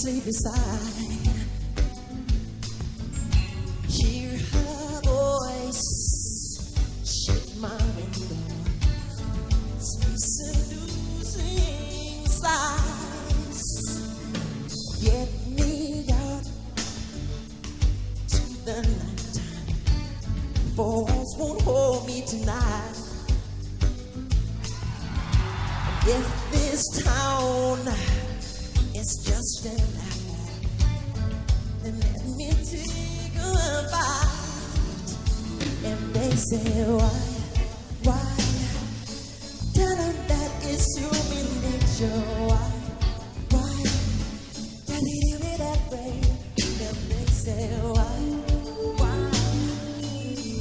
sleep beside. Hear her voice shake my window. Sweet seducing sighs. Get me out to the nighttime. For walls won't hold me tonight. If this town is just an hour, then let me take a bite. And they say, why? Tell them that it's human nature. Why? Does it do me that way? And they say, why?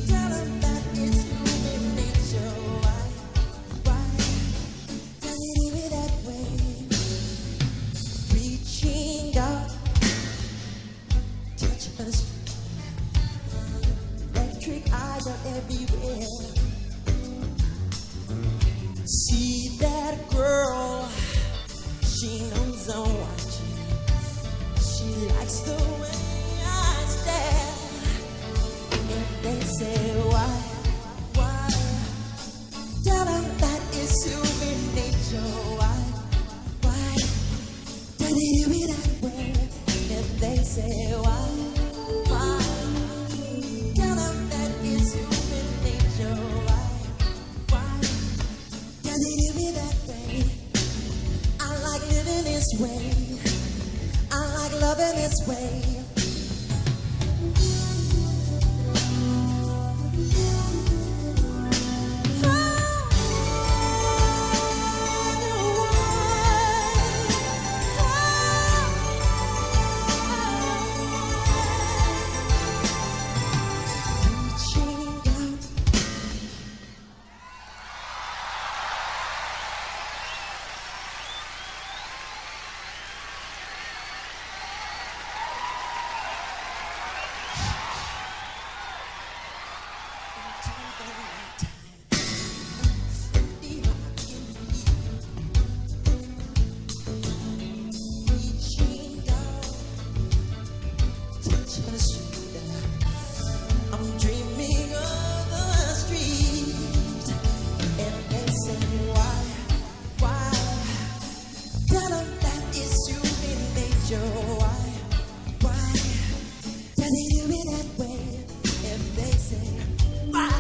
Tell them that it's human nature. Why? Does it do me that way? Reaching out, touch us. Electric eyes are everywhere. See that girl, she knows I'm watching. She likes the way I stare. If they say why? Tell them that it's human nature. Why? Does it do me that way? If they say why? Tell them that it's human nature. Why? Does it do me that way? I like living this way. I like loving this way. I'm dreaming of the street, and they say why? Tell them that it's human nature. Why? Does it do me that way? If they say why?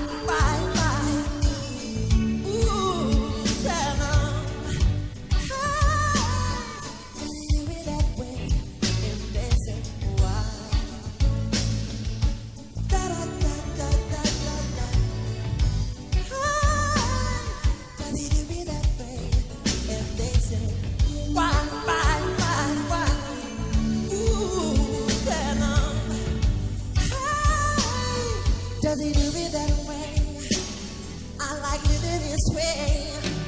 Ooh, tell them. Does it do me that way? If they say why? Does it do me that way? If they say why? Ooh, tell them. Does it do me that way? I like living this way.